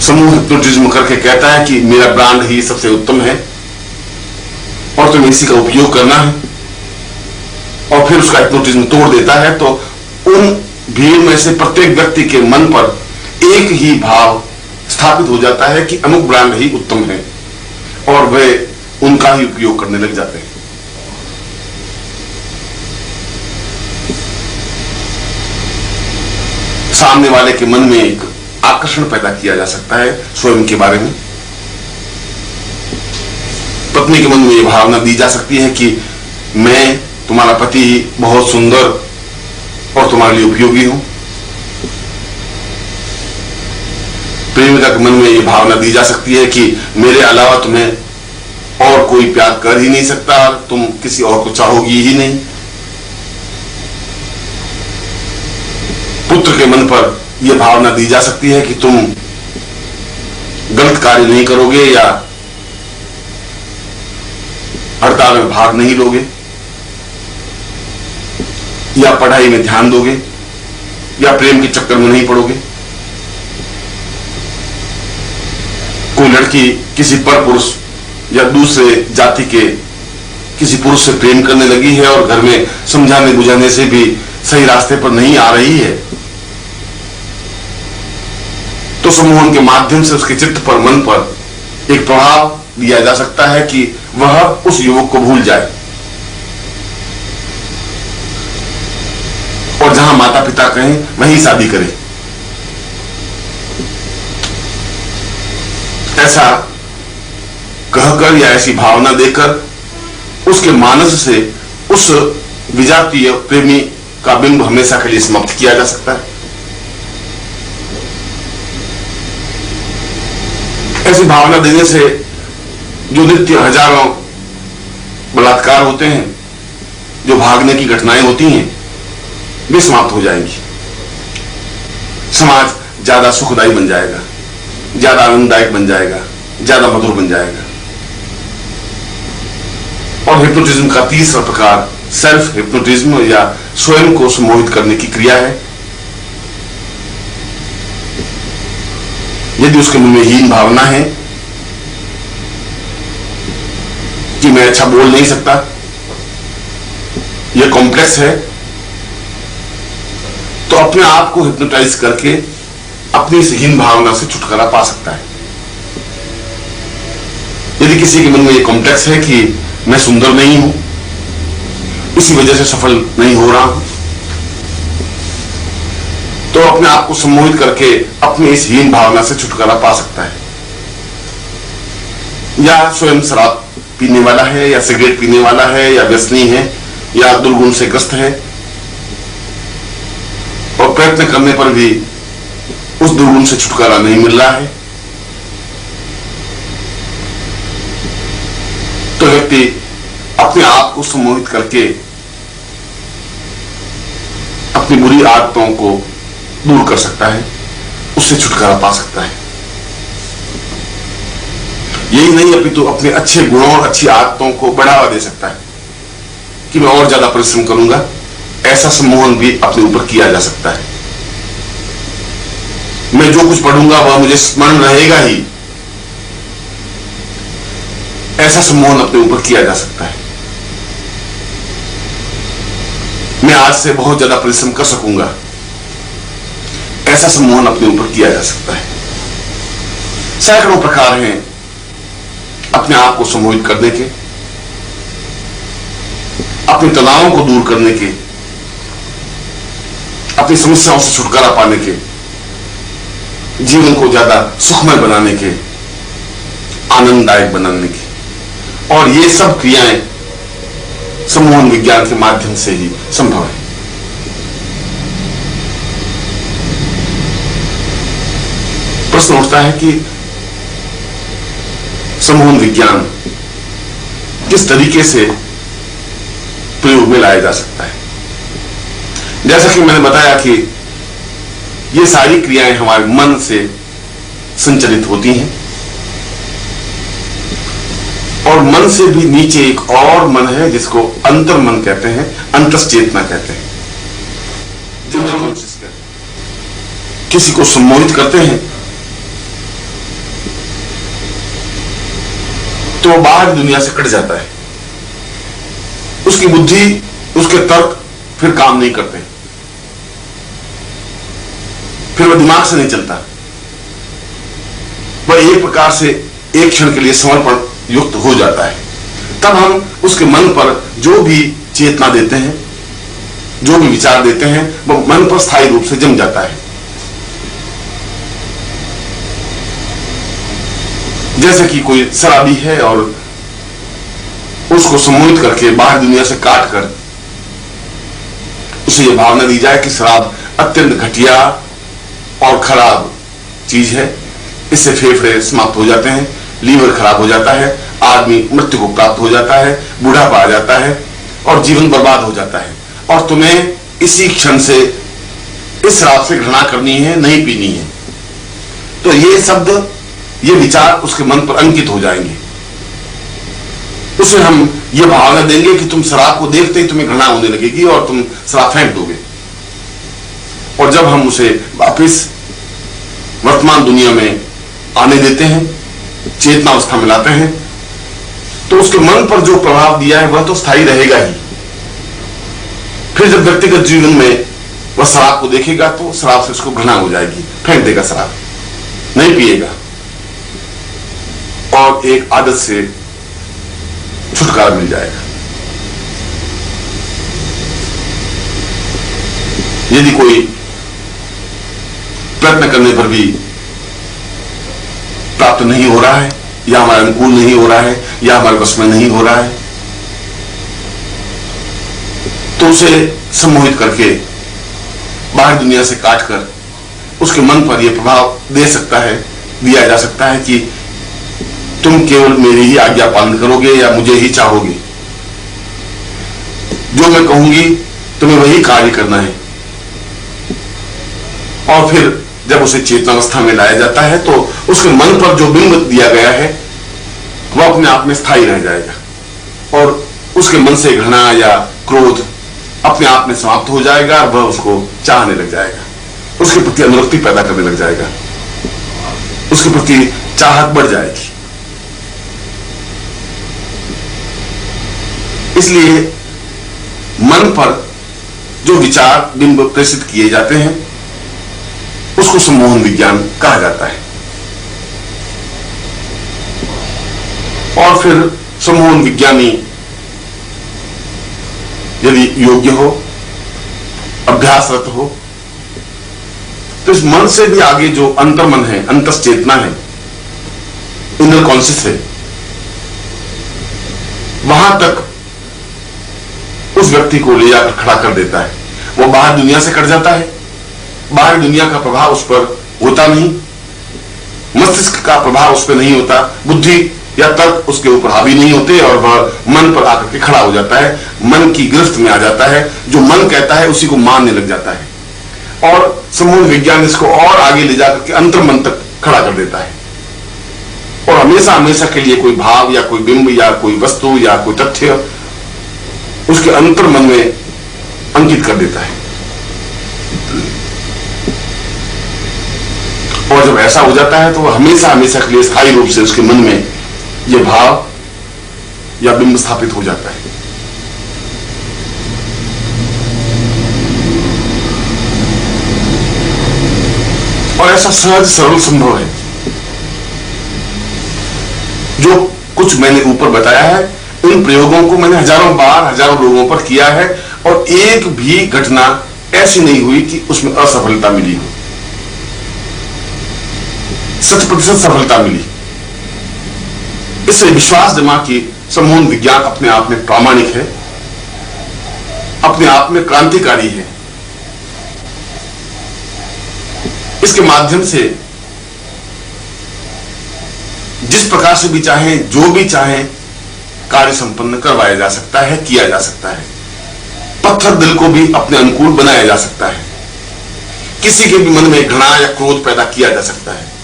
समूह हिप्नोटिज्म करके कहता है कि मेरा ब्रांड ही सबसे उत्तम है और तुम्हें इसी का उपयोग करना है, और फिर उसका हिप्नोटिज्म तोड़ देता है, तो उन भीड़ में से प्रत्येक व्यक्ति के मन पर एक ही भाव स्थापित हो जाता है कि अमुक ब्रांड ही उत्तम है और वे उनका ही उपयोग करने लग जाते हैं। सामने वाले के मन में एक आकर्षण पैदा किया जा सकता है स्वयं के बारे में। पत्नी के मन में यह भावना दी जा सकती है कि मैं तुम्हारा पति बहुत सुंदर और तुम्हारे लिए उपयोगी हूं। प्रेमिका के मन में यह भावना दी जा सकती है कि मेरे अलावा तुम्हें और कोई प्यार कर ही नहीं सकता, तुम किसी और को चाहोगी ही नहीं। पुत्र के मन पर यह भावना दी जा सकती है कि तुम गलत कार्य नहीं करोगे या हड़ताल में भाग नहीं लोगे या पढ़ाई में ध्यान दोगे या प्रेम के चक्कर में नहीं पड़ोगे। कोई लड़की किसी पर पुरुष या दूसरे जाति के किसी पुरुष से प्रेम करने लगी है और घर में समझाने बुझाने से भी सही रास्ते पर नहीं आ रही है, तो सम्मोहन के माध्यम से उसके चित्त पर, मन पर एक प्रभाव दिया जा सकता है कि वह उस युवक को भूल जाए और जहां माता पिता कहें वहीं शादी करे। ऐसा कहकर या ऐसी भावना देकर उसके मानस से उस विजातीय प्रेमी का बिंब हमेशा के लिए समाप्त किया जा सकता है। ऐसी भावना देने से जो नित्य हजारों बलात्कार होते हैं, जो भागने की घटनाएं होती हैं, वे समाप्त हो जाएंगी। समाज ज्यादा सुखदायी बन जाएगा, ज्यादा आनंददायक बन जाएगा, ज्यादा मधुर बन जाएगा। और हिप्नोटिज्म का तीसरा प्रकार सेल्फ हिप्नोटिज्म या स्वयं को सम्मोहित करने की क्रिया है। यदि उसके मन में हीन भावना है कि मैं अच्छा बोल नहीं सकता, यह कॉम्प्लेक्स है, तो अपने आप को हिप्नोटाइज करके अपनी इस हीन भावना से छुटकारा पा सकता है। यदि किसी के मन में यह कॉम्प्लेक्स है कि मैं सुंदर नहीं हूं, इसी वजह से सफल नहीं हो रहा हूं, तो अपने आप को सम्मोहित करके अपनी इस हीन भावना से छुटकारा पा सकता है। या स्वयं शराब पीने वाला है, या सिगरेट पीने वाला है, या व्यसनी है, या दुर्गुण से ग्रस्त है, और प्रयत्न करने पर भी उस दुर्गुण से छुटकारा नहीं मिल रहा है, तो व्यक्ति अपने आप को सम्मोहित करके अपनी बुरी आदतों को दूर कर सकता है, उससे छुटकारा पा सकता है। यही नहीं अपितु अपने अच्छे गुणों और अच्छी आदतों को बढ़ावा दे सकता है कि मैं और ज्यादा परिश्रम करूंगा। ऐसा सम्मोहन भी अपने ऊपर किया जा सकता है। मैं जो कुछ पढ़ूंगा वह मुझे स्मरण रहेगा ही, ऐसा सम्मोहन अपने ऊपर किया जा सकता है। मैं आज से बहुत ज्यादा परिश्रम कर सकूंगा, ऐसा सम्मोहन अपने ऊपर किया जा सकता है। सैकड़ों प्रकार हैं अपने आप को सम्मोहित करने के, अपने तनावों को दूर करने के, अपनी समस्याओं से छुटकारा पाने के, जीवन को ज्यादा सुखमय बनाने के, आनंददायक बनाने के। और ये सब क्रियाएं सम्मोहन विज्ञान के माध्यम से ही संभव है। प्रश्न उठता है कि सम्मोहन विज्ञान किस तरीके से प्रयोग में लाया जा सकता है। जैसा कि मैंने बताया कि ये सारी क्रियाएं हमारे मन से संचालित होती हैं, और मन से भी नीचे एक और मन है जिसको अंतर्मन कहते हैं, अंतश्चेतना कहते हैं। जब हम किसी को सम्मोहित करते हैं तो वो बाहर दुनिया से कट जाता है, उसकी बुद्धि, उसके तर्क फिर काम नहीं करते, फिर वह दिमाग से नहीं चलता, वह एक प्रकार से एक क्षण के लिए समर्पण युक्त हो जाता है। तब हम उसके मन पर जो भी चेतना देते हैं, जो भी विचार देते हैं, वह मन पर स्थायी रूप से जम जाता है। जैसे कि कोई शराबी है और उसको सम्मोहित करके बाहर दुनिया से काट कर उसे यह भावना दी जाए कि शराब अत्यंत घटिया और खराब चीज है, इससे फेफड़े समाप्त हो जाते हैं, लीवर खराब हो जाता है, आदमी मृत्यु को प्राप्त हो जाता है, बुढ़ापा आ जाता है और जीवन बर्बाद हो जाता है, और तुम्हें इसी क्षण से इस शराब से घृणा करनी है, नहीं पीनी है। तो ये शब्द, ये विचार उसके मन पर अंकित हो जाएंगे। उसे हम ये भावना देंगे कि तुम शराब को देखते ही तुम्हें घृणा होने लगेगी और तुम शराब फेंक दोगे। और जब हम उसे वापिस वर्तमान दुनिया में आने देते हैं, चेतना अवस्था में लाते हैं, तो उसके मन पर जो प्रभाव दिया है वह तो स्थायी रहेगा ही। फिर जब व्यक्तिगत जीवन में वह शराब को देखेगा तो शराब से उसको घृणा हो जाएगी, फेंक देगा शराब, नहीं पिएगा और एक आदत से छुटकारा मिल जाएगा। यदि कोई प्रयत्न करने पर भी प्राप्त नहीं हो रहा है, या हमारे अनुकूल नहीं हो रहा है, या हमारे वश में नहीं हो रहा है, तो उसे सम्मोहित करके बाहर दुनिया से काटकर उसके मन पर यह प्रभाव दिया जा सकता है कि तुम केवल मेरी ही आज्ञा पालन करोगे या मुझे ही चाहोगे, जो मैं कहूंगी तुम्हें वही कार्य करना है। और फिर जब उसे चेतनावस्था में लाया जाता है तो उसके मन पर जो बिंब दिया गया है वह अपने आप में स्थायी रह जाएगा और उसके मन से घृणा या क्रोध अपने आप में समाप्त हो जाएगा और वह उसको चाहने लग जाएगा, उसके प्रति अनुरक्ति पैदा करने लग जाएगा, उसके प्रति चाहत बढ़ जाएगी। इसलिए मन पर जो विचार बिंब प्रेषित किए जाते हैं उसको सम्मोहन विज्ञान कहा जाता है। और फिर सम्मोहन विज्ञानी यदि योग्य हो, अभ्यासरत हो, तो इस मन से भी आगे जो अंतर्मन है, अंतश्चेतना है, इनर कॉन्शियस है, वहां तक उस व्यक्ति को ले जाकर खड़ा कर देता है। वो बाहर दुनिया से कट जाता है, बाहर दुनिया का प्रभाव उस पर होता नहीं, मस्तिष्क का प्रभाव उस पर नहीं होता, बुद्धि या तर्क उसके ऊपर हावी नहीं होते और वह मन पर आकर के खड़ा हो जाता है, मन की गिरफ्त में आ जाता है। जो मन कहता है उसी को मानने लग जाता है और सम्मोहन विज्ञान इसको और आगे ले जाकर के अंतर्मन तक खड़ा कर देता है और हमेशा हमेशा के लिए कोई भाव या कोई बिंब या कोई वस्तु या कोई तथ्य उसके अंतर्मन में अंकित कर देता है। और जब ऐसा हो जाता है तो वह हमेशा हमेशा के लिए स्थायी रूप से उसके मन में यह भाव या बिंब स्थापित हो जाता है। और ऐसा सहज सरल संभव है। जो कुछ मैंने ऊपर बताया है, इन प्रयोगों को मैंने हजारों बार हजारों लोगों पर किया है और एक भी घटना ऐसी नहीं हुई कि उसमें असफलता मिली हो। 100% सफलता मिली। इससे विश्वास जमा कि सम्मोहन विज्ञान अपने आप में प्रामाणिक है, अपने आप में क्रांतिकारी है। इसके माध्यम से जिस प्रकार से भी चाहे, जो भी चाहे, कार्य संपन्न करवाया जा सकता है, किया जा सकता है। पत्थर दिल को भी अपने अनुकूल बनाया जा सकता है। किसी के भी मन में घृणा या क्रोध पैदा किया जा सकता है।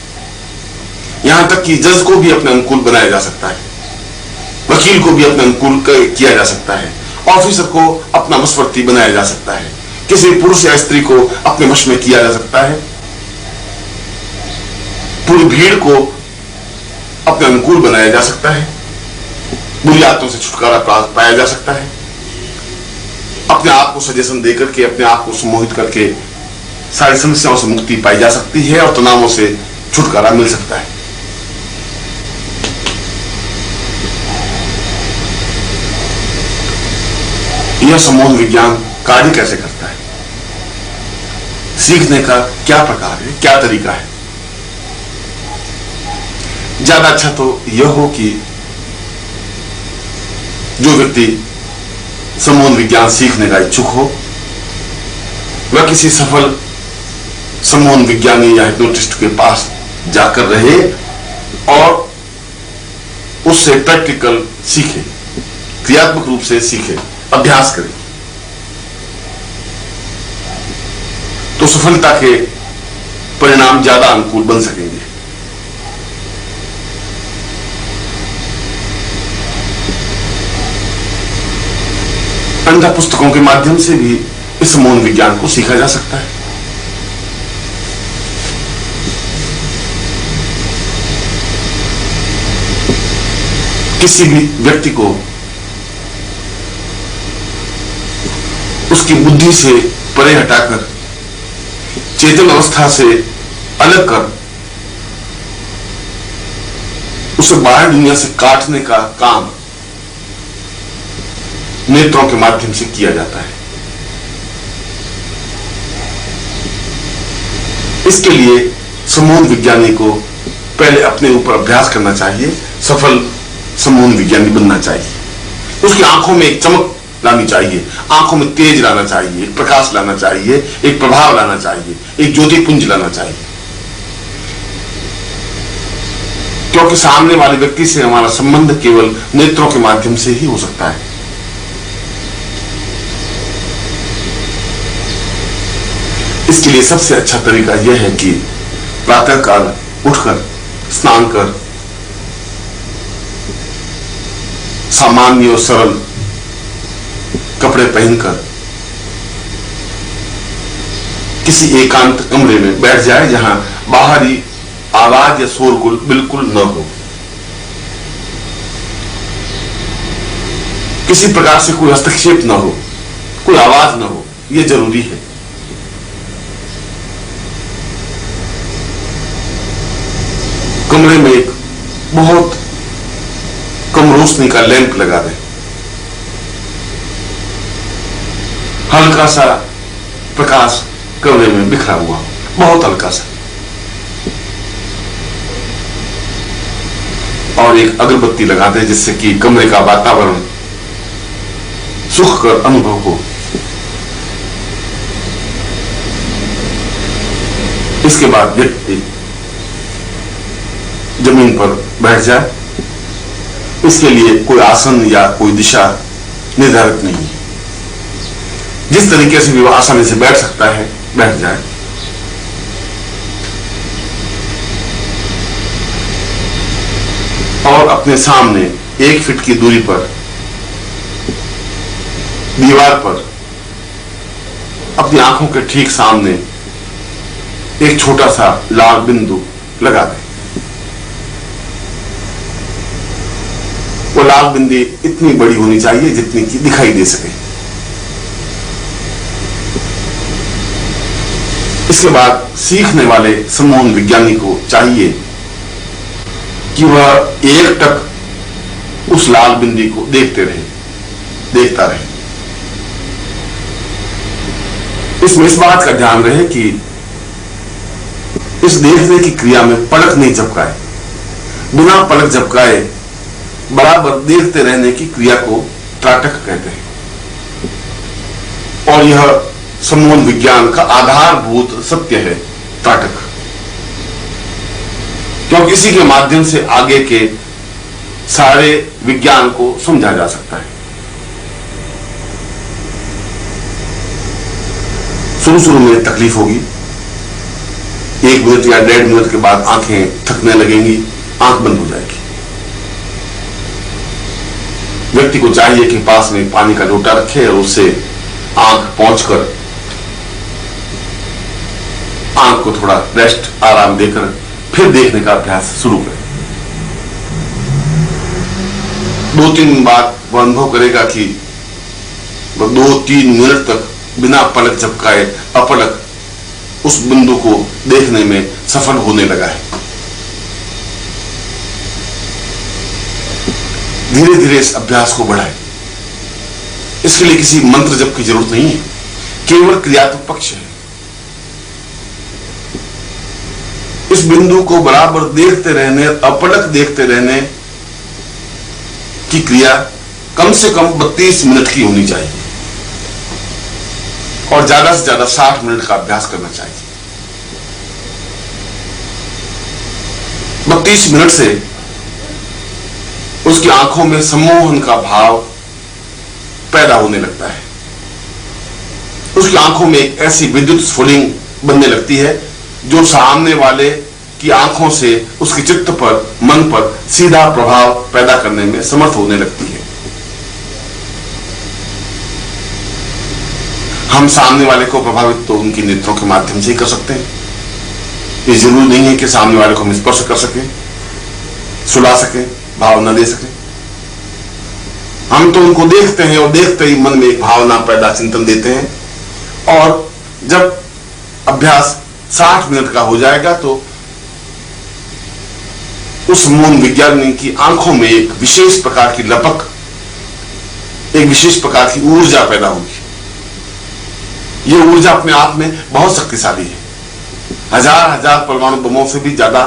यहां तक कि जज को भी अपने अनुकूल बनाया जा सकता है, वकील को भी अपने अनुकूल किया जा सकता है, ऑफिसर को अपना वशवर्ती बनाया जा सकता है, किसी पुरुष या स्त्री को अपने वश में किया जा सकता है, पूरी भीड़ को अपने अनुकूल बनाया जा सकता है, बुरी आदतों से छुटकारा पाया जा सकता है, अपने आप को सजेशन देकर के अपने आप को सम्मोहित करके सारी समस्याओं से मुक्ति पाई जा सकती है और तनावों से छुटकारा मिल सकता है। यह सम्मोहन विज्ञान कार्य कैसे करता है, सीखने का क्या प्रकार है, क्या तरीका है। ज्यादा अच्छा तो यह हो कि जो व्यक्ति सम्मोहन विज्ञान सीखने का इच्छुक हो वह किसी सफल सम्मोहन विज्ञानी या हिप्नोटिस्ट के पास जाकर रहे और उससे प्रैक्टिकल सीखे, क्रियात्मक रूप से सीखे, अभ्यास करे, तो सफलता के परिणाम ज्यादा अनुकूल बन सकेंगे। अंधा पुस्तकों के माध्यम से भी इस सम्मोहन विज्ञान को सीखा जा सकता है। किसी भी व्यक्ति को उसकी बुद्धि से परे हटाकर चेतन अवस्था से अलग कर उसे बाहर दुनिया से काटने का काम नेत्रों के माध्यम से किया जाता है। इसके लिए सम्मोहन विज्ञानी को पहले अपने ऊपर अभ्यास करना चाहिए, सफल सम्मोहन विज्ञानी बनना चाहिए। उसकी आंखों में एक चमक लानी चाहिए, आंखों में तेज लाना चाहिए, एक प्रकाश लाना चाहिए, एक प्रभाव लाना चाहिए, एक ज्योतिपुंज लाना चाहिए। क्योंकि सामने वाले व्यक्ति से हमारा संबंध केवल नेत्रों के माध्यम से ही हो सकता है। इसके लिए सबसे अच्छा तरीका यह है कि प्रातःकाल उठकर स्नान कर सामान्य और सरल कपड़े पहनकर किसी एकांत कमरे में बैठ जाए जहां बाहरी आवाज या शोरगुल बिल्कुल न हो, किसी प्रकार से कोई हस्तक्षेप न हो, कोई आवाज न हो, यह जरूरी है। कमरे में एक बहुत कम रोशनी का लैंप लगा दें, हल्का सा प्रकाश कमरे में बिखरा हुआ, बहुत हल्का सा, और एक अगरबत्ती लगा दें जिससे कि कमरे का वातावरण सुख का अनुभव हो। इसके बाद व्यक्ति जमीन पर बैठ जाए। इसके लिए कोई आसन या कोई दिशा निर्धारित नहीं है, जिस तरीके से भी वह आसानी से बैठ सकता है बैठ जाए। और अपने सामने 1 फीट की दूरी पर दीवार पर अपनी आंखों के ठीक सामने एक छोटा सा लाल बिंदु लगा दें। वो लाल बिंदी इतनी बड़ी होनी चाहिए जितनी कि दिखाई दे सके। इसके बाद सीखने वाले सम्मोहन विज्ञानी को चाहिए कि वह एकटक उस लाल बिंदी को देखता रहे। इसमें इस बात का ध्यान रहे कि इस देखने की क्रिया में पलक नहीं झपकाए, बिना पलक झपकाए बराबर देखते रहने की क्रिया को त्राटक कहते हैं। और यह सम्मोहन विज्ञान का आधारभूत सत्य है, त्राटक, क्योंकि इसी के माध्यम से आगे के सारे विज्ञान को समझा जा सकता है। शुरू में तकलीफ होगी, 1 मिनट या 1.5 मिनट के बाद आंखें थकने लगेंगी, आंख बंद हो जाएगी। व्यक्ति को चाहिए कि पास में पानी का लोटा रखे और उससे आंख पहुंचकर आंख को थोड़ा रेस्ट, आराम देकर फिर देखने का अभ्यास शुरू करें। 2-3 बार वह अनुभव करेगा कि वह 2-3 मिनट तक बिना पलक झपकाए अपलक उस बिंदु को देखने में सफल होने लगा है। धीरे धीरे इस अभ्यास को बढ़ाएं। इसके लिए किसी मंत्र जप की जरूरत नहीं है, केवल क्रियात्मक पक्ष है। इस बिंदु को बराबर देखते रहने, अपलक देखते रहने की क्रिया कम से कम 32 मिनट की होनी चाहिए और ज्यादा से ज्यादा 60 मिनट का अभ्यास करना चाहिए। 32 मिनट से उसकी आंखों में सम्मोहन का भाव पैदा होने लगता है। उसकी आंखों में एक ऐसी विद्युत स्फुलिंग बनने लगती है जो सामने वाले की आंखों से उसके चित्त पर, मन पर सीधा प्रभाव पैदा करने में समर्थ होने लगती है। हम सामने वाले को प्रभावित तो उनकी नेत्रों के माध्यम से ही कर सकते हैं। ये जरूरी नहीं है कि सामने वाले को हम स्पर्श कर सकें, सुला सकें, भावना दे सकें। हम तो उनको देखते हैं और देखते ही मन में एक भावना पैदा, चिंतन देते हैं। और जब अभ्यास 60 मिनट का हो जाएगा तो उस मौन विज्ञानी की आंखों में एक विशेष प्रकार की लपक, एक विशेष प्रकार की ऊर्जा पैदा होगी। यह ऊर्जा अपने आप में बहुत शक्तिशाली है, हजार परमाणु बमों से भी ज्यादा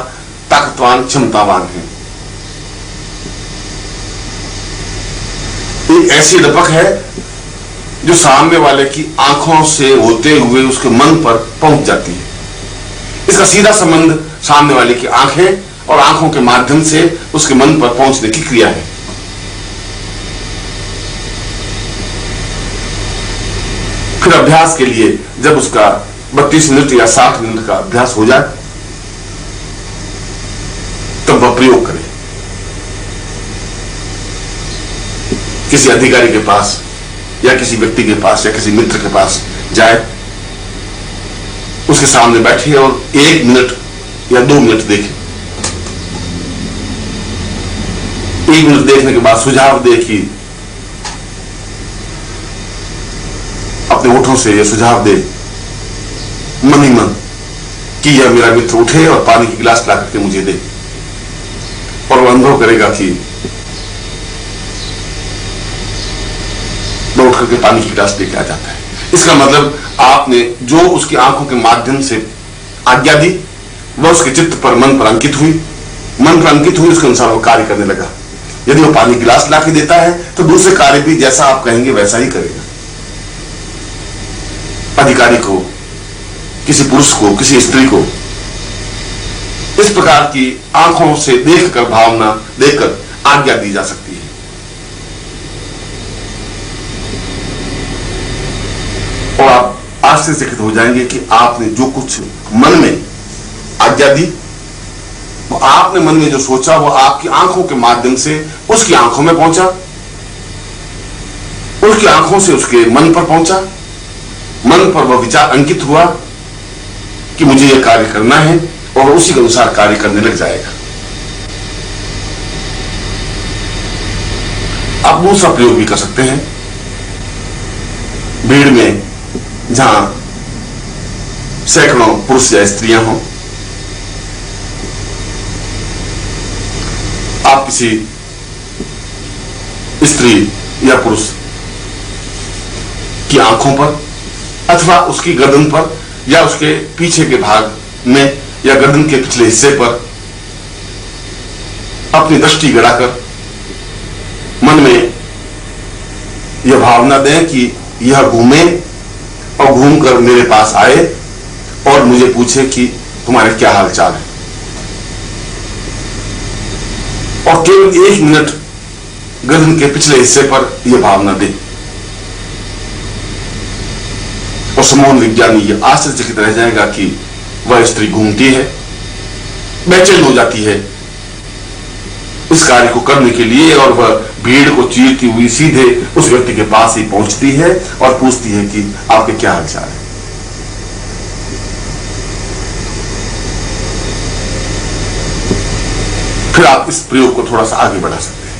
ताकतवान, क्षमतावान है। एक ऐसी लपक है जो सामने वाले की आंखों से होते हुए उसके मन पर पहुंच जाती है। इसका सीधा संबंध सामने वाले की आंखें और आंखों के माध्यम से उसके मन पर पहुंचने की क्रिया है। फिर अभ्यास के लिए जब उसका 32 मिनट या 60 मिनट का अभ्यास हो जाए तब वह प्रयोग करे। किसी अधिकारी के पास या किसी व्यक्ति के पास या किसी मित्र के पास जाए, उसके सामने बैठे और 1 मिनट या 2 मिनट देखे। 1 मिनट देखने के बाद सुझाव दे कि अपने होठों से यह सुझाव दे मन ही मन कि यह मेरा मित्र उठे और पानी की गिलास ला करके मुझे दे, और वह अनुभव करेगा कि वह उठ करके पानी की गिलास लेके आ जाता है। इसका मतलब आपने जो उसकी आंखों के माध्यम से आज्ञा दी वह उसके चित्त पर, मन पर अंकित हुई, मन पर अंकित हुई, उसके अनुसार वो कार्य करने लगा। यदि वो पानी गिलास ला के देता है तो दूसरे कार्य भी जैसा आप कहेंगे वैसा ही करेगा। अधिकारी को, किसी पुरुष को, किसी स्त्री को इस प्रकार की आंखों से देखकर, भावना देखकर आज्ञा दी जा सकती है। और आप आश्चर्यचकित हो जाएंगे कि आपने जो कुछ मन में आज्ञा दी, वो आपने मन में जो सोचा वो आपकी आंखों के माध्यम से उसकी आंखों में पहुंचा, उसकी आंखों से उसके मन पर पहुंचा, मन पर वह विचार अंकित हुआ कि मुझे यह कार्य करना है, और उसी के अनुसार कार्य करने लग जाएगा। आप दूसरा प्रयोग भी कर सकते हैं। भीड़ में जहां सैकड़ों पुरुष या स्त्रियां हों, आप किसी स्त्री या पुरुष की आंखों पर अथवा उसकी गर्दन पर या उसके पीछे के भाग में या गर्दन के पिछले हिस्से पर अपनी दृष्टि गिराकर मन में यह भावना दें कि यह घूमे और घूमकर मेरे पास आए और मुझे पूछे कि तुम्हारे क्या हाल चाल है, और केवल 1 मिनट गर्दन के पिछले हिस्से पर यह भावना दे। और समूह विज्ञानी यह आश्चर्यचकित रह जाएगा कि वह स्त्री घूमती है, बेचैन हो जाती है इस कार्य को करने के लिए, और वह भीड़ को चीरती हुई सीधे उस व्यक्ति के पास ही पहुंचती है और पूछती है कि आपके क्या हालचाल है। फिर आप इस प्रयोग को थोड़ा सा आगे बढ़ा सकते हैं।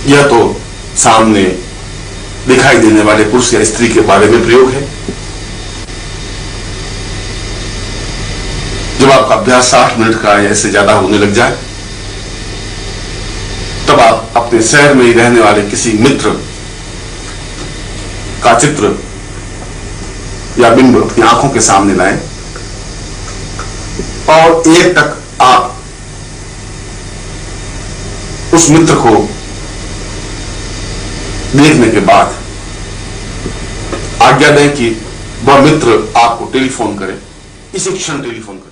यह तो सामने दिखाई देने वाले पुरुष या स्त्री के बारे में प्रयोग है। जब आपका अभ्यास 60 मिनट का या इससे ज्यादा होने लग जाए, तब आप अपने शहर में ही रहने वाले किसी मित्र का चित्र या बिंब अपनी आंखों के सामने लाएं, और 1 तक आप उस मित्र को देखने के बाद आज्ञा दें कि वह मित्र आपको टेलीफोन करे, इसी क्षण टेलीफोन करे।